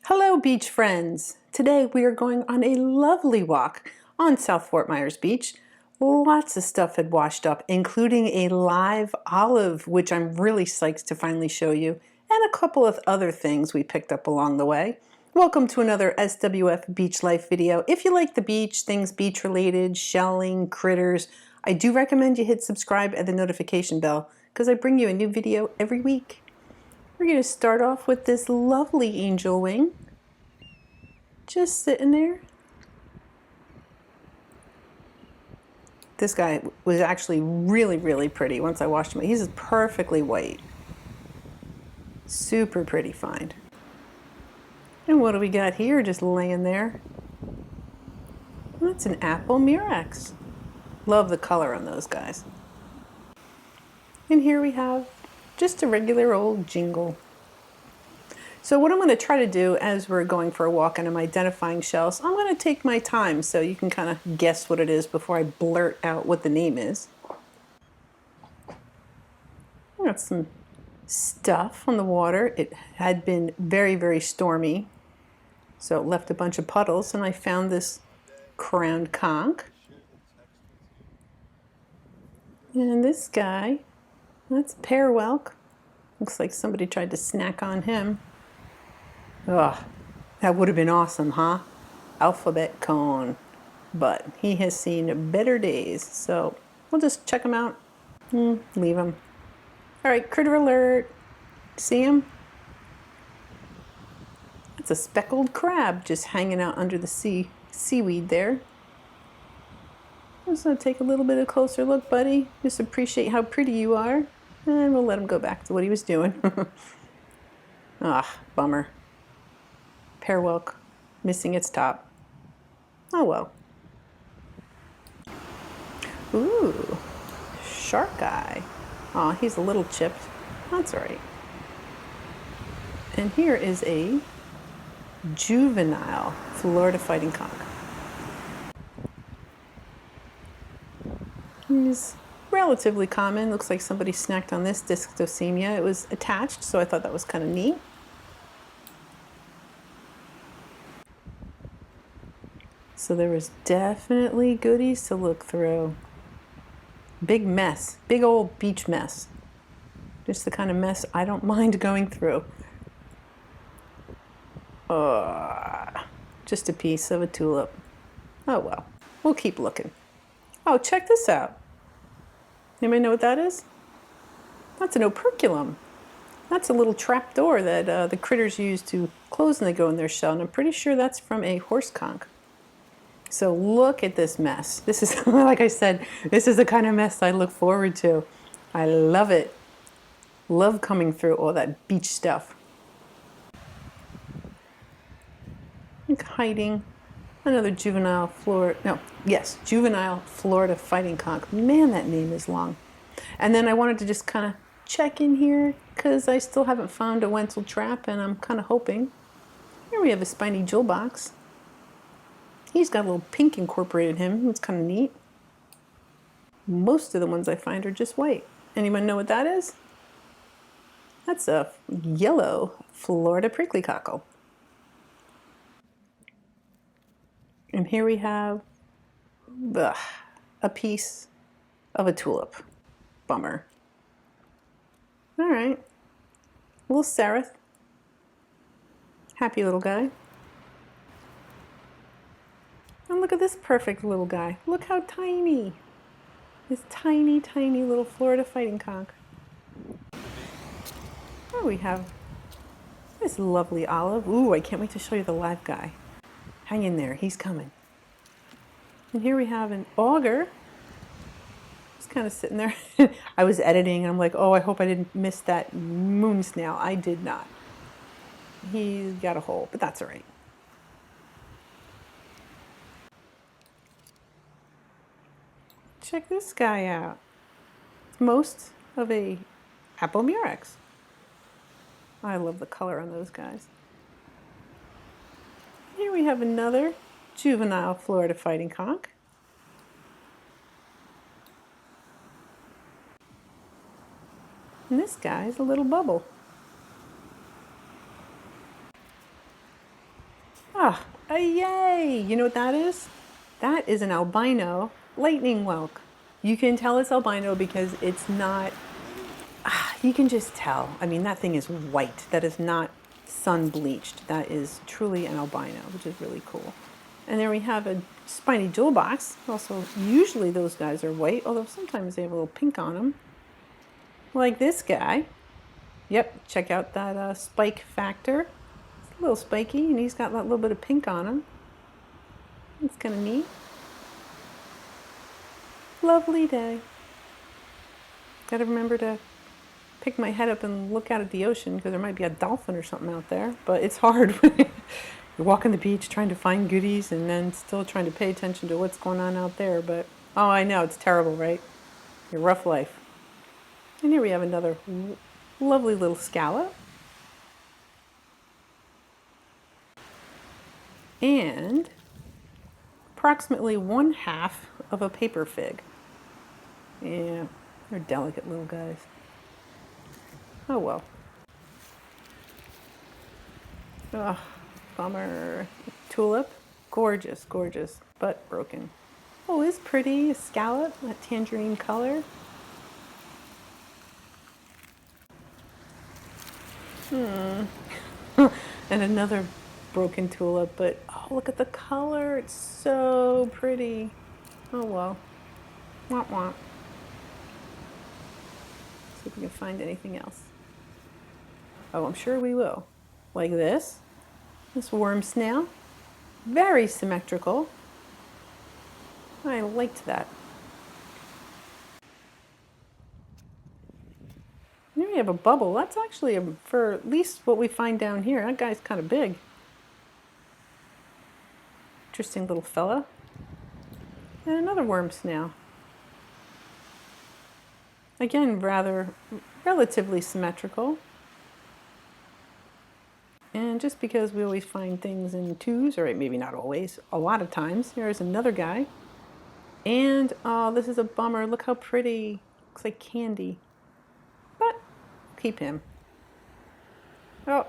Hello, beach friends! Today we are going on a lovely walk on South Fort Myers Beach. Lots of stuff had washed up, including a live olive, which I'm really psyched to finally show you, and a couple of other things we picked up along the way. Welcome to another SWF Beach Life video. If you like the beach, things beach related, shelling, critters, I do recommend you hit subscribe and the notification bell because I bring you a new video every week. We're going to start off with this lovely angel wing. Just sitting there. This guy was actually really pretty once I washed him. He's perfectly white. Super pretty find. And what do we got here just laying there? That's an apple murex. Love the color on those guys. And here we have just a regular old jingle. So what I'm going to try to do as we're going for a walk and I'm identifying shells, I'm going to take my time so you can kind of guess what it is before I blurt out what the name is. I got some stuff on the water. It had been very stormy, so it left a bunch of puddles, and I found this crowned conch. And this guy, that's pear whelk. Looks like somebody tried to snack on him. Ugh, that would have been awesome, huh? Alphabet cone. But he has seen better days, so we'll just check him out and leave him. All right, critter alert. See him? That's a speckled crab just hanging out under the seaweed there. I'm just going to take a little bit of a closer look, buddy. Just appreciate how pretty you are. And we'll let him go back to what he was doing. Ah, bummer. Pear whelk missing its top. Oh well. Ooh, shark eye. Aw, he's a little chipped. That's all right. And here is a juvenile Florida fighting conch. He's relatively common. Looks like somebody snacked on this Disctosemia. It was attached, so I thought that was kind of neat. So there was definitely goodies to look through. Big mess, big old beach mess. Just the kind of mess I don't mind going through. Just a piece of a tulip. Oh well, we'll keep looking. Oh, check this out. Anybody know what that is? That's an operculum. That's a little trap door that the critters use to close when they go in their shell, and I'm pretty sure that's from a horse conch. So look at this mess. This is, like I said, this is the kind of mess I look forward to. I love it. Love coming through all that beach stuff. Like hiding. Another juvenile Florida fighting conch. Man, that name is long. And then I wanted to just kind of check in here because I still haven't found a Wenzel trap, and I'm kind of hoping. Here we have a spiny jewel box. He's got a little pink incorporated in him. It's kind of neat. Most of the ones I find are just white. Anyone know what that is? That's a yellow Florida prickly cockle. And here we have a piece of a tulip. Bummer. All right. Little Seraph. Happy little guy. And look at this perfect little guy. Look how tiny. This tiny little Florida fighting conch. Oh, we have this lovely olive. Ooh, I can't wait to show you the live guy. Hang in there, he's coming. And here we have an auger. Just kind of sitting there. I was editing and I'm like, oh, I hope I didn't miss that moon snail. I did not. He's got a hole, but that's all right. Check this guy out. Most of a apple murex. I love the color on those guys. Here we have another juvenile Florida fighting conch. And this guy is a little bubble. Ah, yay! You know what that is? That is an albino lightning whelk. You can tell it's albino because it's not, you can just tell. I mean, that thing is white. That is not sun bleached. That is truly an albino, which is really cool. And there we have a spiny jewel box. Also, usually those guys are white, although sometimes they have a little pink on them. Like this guy. Yep, check out that spike factor. It's a little spiky, and he's got that little bit of pink on him. It's kind of neat. Lovely day. Gotta remember to pick my head up and look out at the ocean because there might be a dolphin or something out there. But it's hard when you're walking the beach trying to find goodies and then still trying to pay attention to what's going on out there. But, oh, I know, it's terrible, right? Your rough life. And here we have another lovely little scallop. And approximately 1/2 of a paper fig. Yeah, they're delicate little guys. Oh well. Ugh, bummer. Tulip, gorgeous, gorgeous, but broken. Oh, it's pretty, a scallop, that tangerine color. And another broken tulip, but oh, look at the color, it's so pretty. Oh well. Womp womp. See if we can find anything else. Oh, I'm sure we will. Like this worm snail. Very symmetrical. I liked that. Here we have a bubble. That's actually, for at least what we find down here, that guy's kind of big. Interesting little fella. And another worm snail. Again, relatively symmetrical. And just because we always find things in twos, or maybe not always, a lot of times, here's another guy. And, oh, this is a bummer. Look how pretty. Looks like candy. But, keep him. Oh,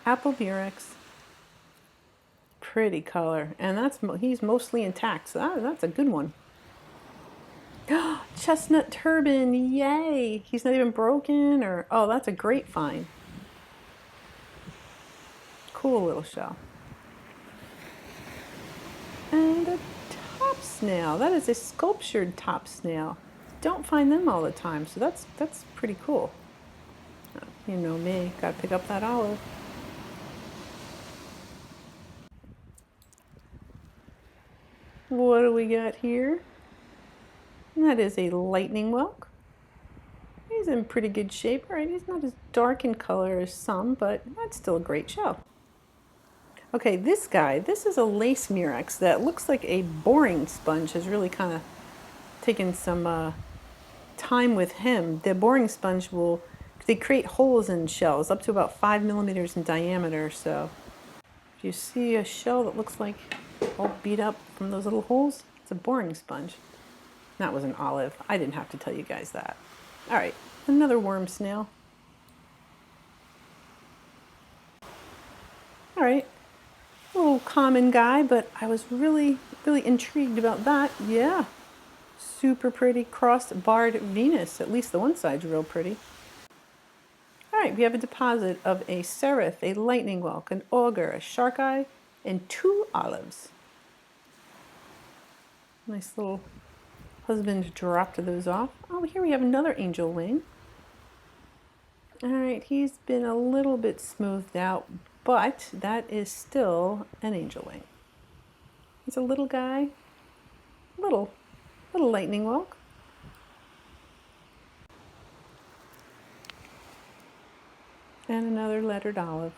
apple murex. Pretty color. And he's mostly intact, so that's a good one. Chestnut turban, yay! He's not even broken, or, oh, that's a great find. Cool little shell. And a top snail. That is a sculptured top snail. Don't find them all the time, so that's pretty cool. You know me, gotta pick up that olive. What do we got here? And that is a lightning whelk. He's in pretty good shape, right? He's not as dark in color as some, but that's still a great shell. Okay, this guy, this is a lace murex that looks like a boring sponge has really kind of taken some time with him. The boring sponge they create holes in shells up to about 5 millimeters in diameter. So if you see a shell that looks like all beat up from those little holes, it's a boring sponge. That was an olive. I didn't have to tell you guys that. All right, another worm snail. All right, a little common guy, but I was really, really intrigued about that. Yeah, super pretty cross-barred Venus. At least the one side's real pretty. All right, we have a deposit of a seraph, a lightning whelk, an auger, a shark eye, and 2 olives. Nice little husband dropped those off. Oh, here we have another angel wing. All right, he's been a little bit smoothed out, but that is still an angel wing. He's a little guy, little lightning whelk. And another lettered olive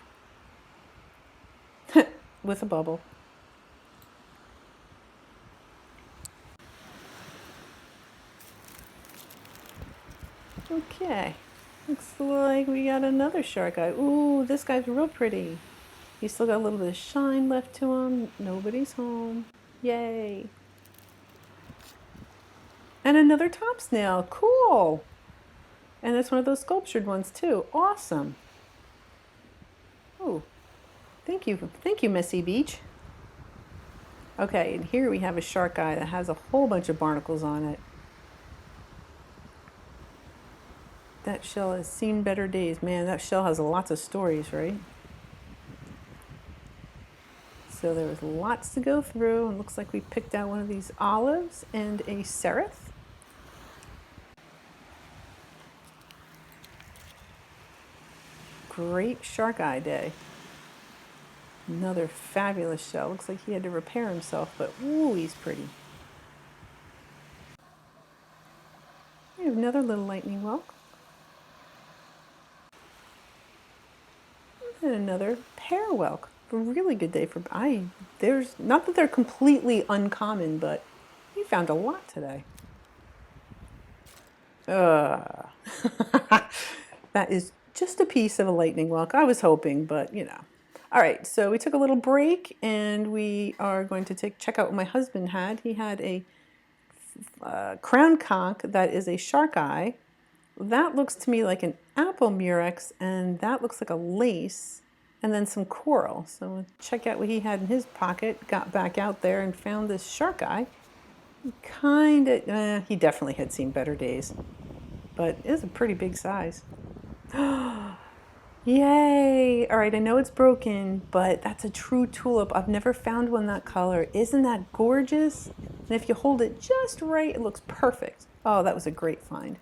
with a bubble. Okay, looks like we got another shark eye. Ooh, this guy's real pretty. He's still got a little bit of shine left to him. Nobody's home. Yay. And another top snail. Cool. And it's one of those sculptured ones too. Awesome. Ooh, Thank you, Messy Beach. Okay, and here we have a shark eye that has a whole bunch of barnacles on it. That shell has seen better days. Man, that shell has lots of stories, right? So there was lots to go through, and looks like we picked out one of these olives and a seraph. Great shark eye day. Another fabulous shell. Looks like he had to repair himself, but ooh, he's pretty. We have another little lightning whelk. And another pear whelk. A really good day for there's not that they're completely uncommon, but we found a lot today. That is just a piece of a lightning whelk. I was hoping, but you know. All right, so we took a little break, and we are going to check out what my husband had. He had a crown conch that is a shark eye. That looks to me like an apple murex, and that looks like a lace, and then some coral. So we'll check out what he had in his pocket, got back out there and found this shark eye. He definitely had seen better days, but it is a pretty big size. Yay! All right, I know it's broken, but that's a true tulip. I've never found one that color. Isn't that gorgeous? And if you hold it just right, it looks perfect. Oh, that was a great find.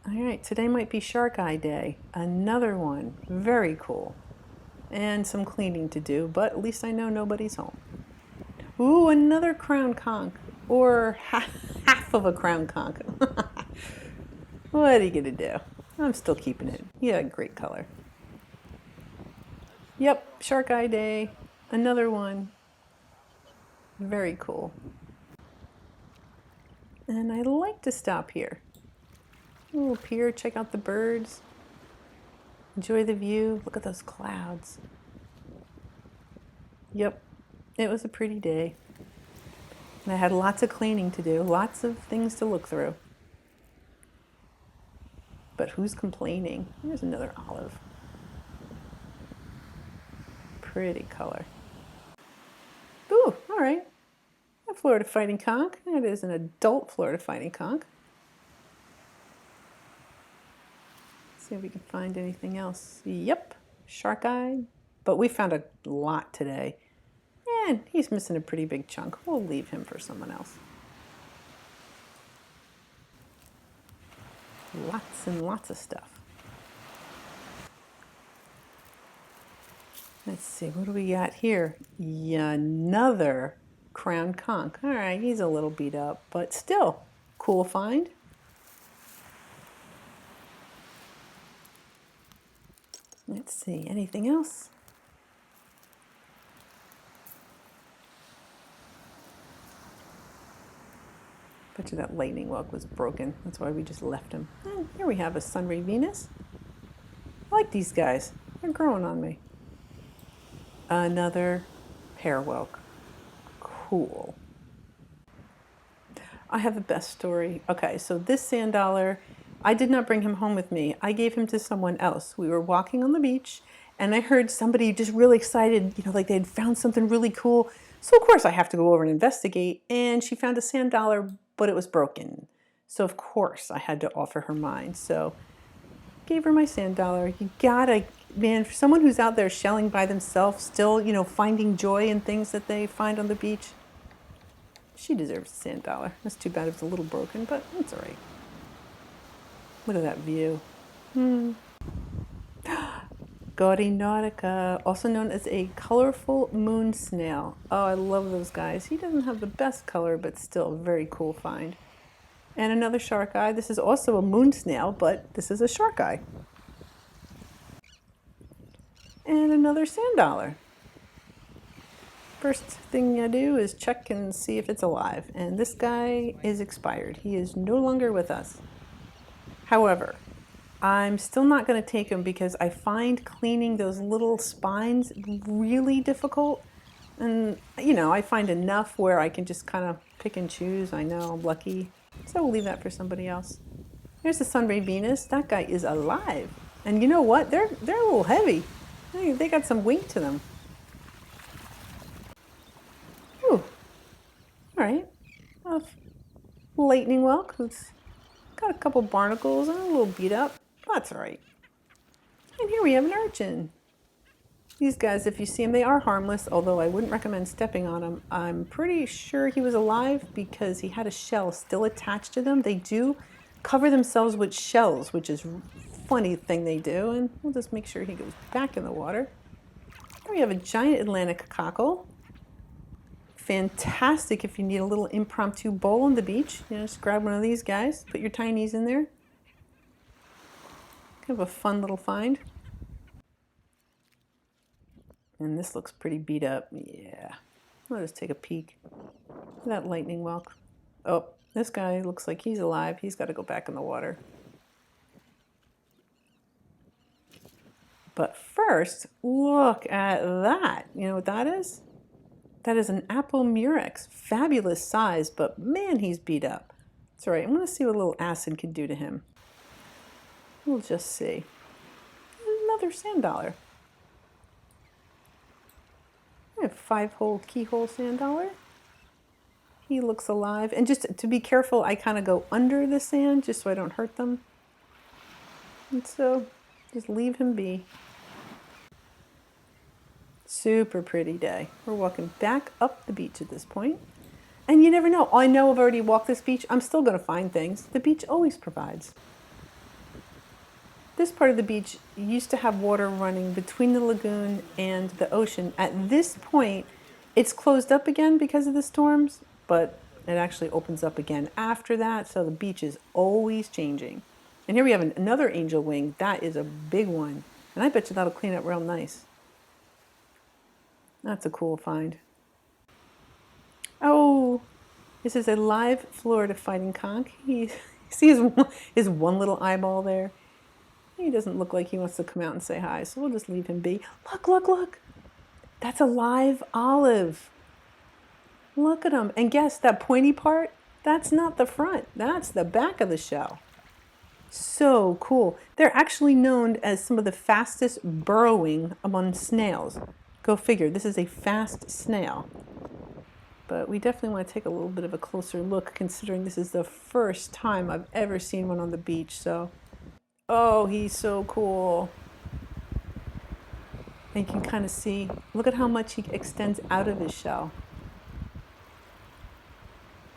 All right, today might be Shark Eye Day. Another one. Very cool. And some cleaning to do, but at least I know nobody's home. Ooh, another crown conch. Or half of a crown conch. What are you gonna do? I'm still keeping it. Yeah, great color. Yep, Shark Eye Day. Another one. Very cool. And I like to stop here. A little pier, check out the birds. Enjoy the view. Look at those clouds. Yep, it was a pretty day. And I had lots of cleaning to do, lots of things to look through. But who's complaining? Here's another olive. Pretty color. Ooh, all right. A Florida Fighting Conch. That is an adult Florida Fighting Conch. See if we can find anything else. Yep, shark eye. But we found a lot today. And he's missing a pretty big chunk. We'll leave him for someone else. Lots and lots of stuff. Let's see, what do we got here? Yeah, another crown conch. All right, he's a little beat up, but still, cool find. Let's see, anything else? Bet you that lightning whelk was broken. That's why we just left him. And here we have a Sunray Venus. I like these guys. They're growing on me. Another pear whelk. Cool. I have the best story. Okay, so this sand dollar, I did not bring him home with me. I gave him to someone else. We were walking on the beach, and I heard somebody just really excited, you know, like they'd found something really cool. So of course I have to go over and investigate, and she found a sand dollar, but it was broken. So of course I had to offer her mine. So gave her my sand dollar. You gotta, man, for someone who's out there shelling by themselves, still, you know, finding joy in things that they find on the beach, she deserves a sand dollar. That's too bad it was a little broken, but it's all right. Look at that view. Gaudy Nautica, also known as a colorful moon snail. Oh, I love those guys. He doesn't have the best color, but still a very cool find. And another shark eye. This is also a moon snail, but this is a shark eye. And another sand dollar. First thing I do is check and see if it's alive. And this guy is expired. He is no longer with us. However, I'm still not going to take him because I find cleaning those little spines really difficult. And, you know, I find enough where I can just kind of pick and choose. I know I'm lucky. So we'll leave that for somebody else. Here's the Sunray Venus. That guy is alive. And you know what? They're a little heavy. Hey, they got some weight to them. Ooh, all right. A lightning whelk who's got a couple barnacles and a little beat up. That's all right. And here we have an urchin. These guys, if you see them, they are harmless, although I wouldn't recommend stepping on them. I'm pretty sure he was alive because he had a shell still attached to them. They do cover themselves with shells, which is a funny thing they do. And we'll just make sure he goes back in the water. Here we have a giant Atlantic cockle. Fantastic if you need a little impromptu bowl on the beach. You know, just grab one of these guys, put your tinies in there. Kind of a fun little find. And this looks pretty beat up. Yeah. I'll just take a peek. That lightning whelk. Oh, this guy looks like he's alive. He's got to go back in the water. But first, look at that. You know what that is? That is an Apomurex. Fabulous size, but man, he's beat up. It's all right. I'm going to see what a little acid can do to him. We'll just see. Another sand dollar. I have 5-hole keyhole sand dollar. He looks alive. And just to be careful, I kind of go under the sand just so I don't hurt them. And so just leave him be. Super pretty day. We're walking back up the beach at this point. And you never know. I know I've already walked this beach. I'm still going to find things. The beach always provides. This part of the beach used to have water running between the lagoon and the ocean. At this point, it's closed up again because of the storms, but it actually opens up again after that. So the beach is always changing. And here we have another angel wing. That is a big one. And I bet you that'll clean up real nice. That's a cool find. Oh, this is a live Florida fighting conch. See his one little eyeball there? He doesn't look like he wants to come out and say hi, so we'll just leave him be. Look, look, look. That's a live olive. Look at him. And guess that pointy part? That's not the front. That's the back of the shell. So cool. They're actually known as some of the fastest burrowing among snails. Go figure. This is a fast snail. But we definitely want to take a little bit of a closer look considering this is the first time I've ever seen one on the beach, so... Oh, he's so cool. And you can kind of see, look at how much he extends out of his shell.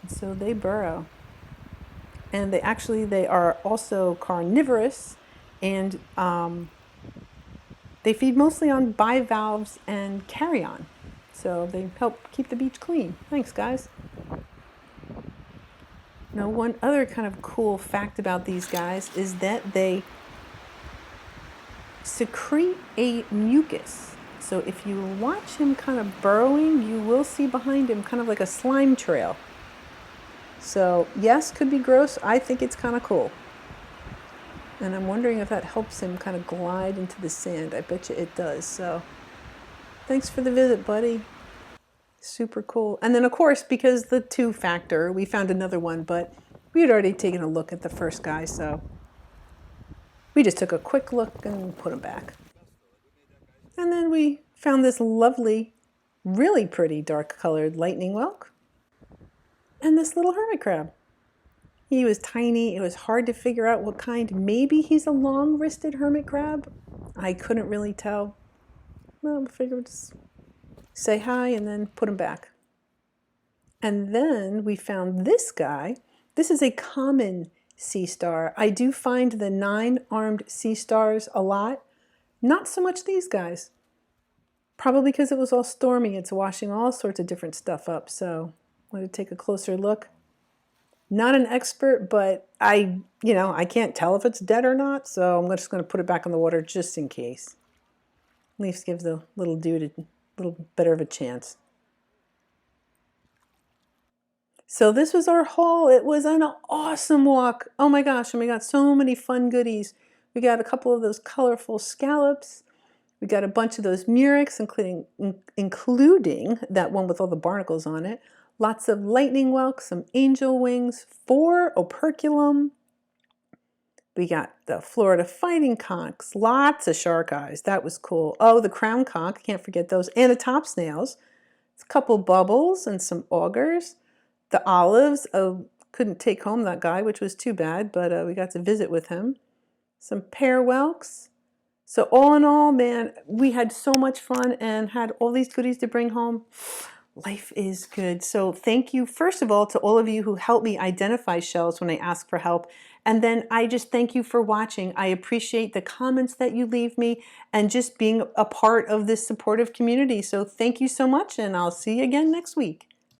And so they burrow. And they are also carnivorous, and they feed mostly on bivalves and carrion. So they help keep the beach clean. Thanks, guys. Now, one other kind of cool fact about these guys is that they secrete a mucus. So if you watch him kind of burrowing, you will see behind him kind of like a slime trail. So yes, could be gross. I think it's kind of cool. And I'm wondering if that helps him kind of glide into the sand. I bet you it does. So thanks for the visit, buddy. Super cool. And then of course, because the 2 factor, we found another one, but we had already taken a look at the first guy, so we just took a quick look and put him back. And then we found this lovely, really pretty dark colored lightning whelk and this little hermit crab. He was tiny. It was hard to figure out what kind. Maybe he's a long-wristed hermit crab. I couldn't really tell. Well, I figured just say hi and then put him back. And then we found this guy. This is a common sea star. I do find the 9-armed sea stars a lot. Not so much these guys. Probably because it was all stormy. It's washing all sorts of different stuff up. So I wanted to take a closer look. Not an expert, but I can't tell if it's dead or not. So I'm just going to put it back in the water just in case. At least gives the little dude a little better of a chance. So this was our haul. It was an awesome walk. Oh my gosh, and we got so many fun goodies. We got a couple of those colorful scallops. We got a bunch of those murex, including that one with all the barnacles on it. Lots of lightning whelks, some angel wings, 4 operculum, We got the Florida fighting conchs, lots of shark eyes. That was cool. Oh, the crown conch, can't forget those, and the top snails. A couple bubbles and some augers. The olives, oh, couldn't take home that guy, which was too bad, but we got to visit with him. Some pear whelks. So all in all, man, we had so much fun and had all these goodies to bring home. Life is good. So thank you, first of all, to all of you who helped me identify shells when I ask for help. And then I just thank you for watching. I appreciate the comments that you leave me and just being a part of this supportive community. So thank you so much, and I'll see you again next week.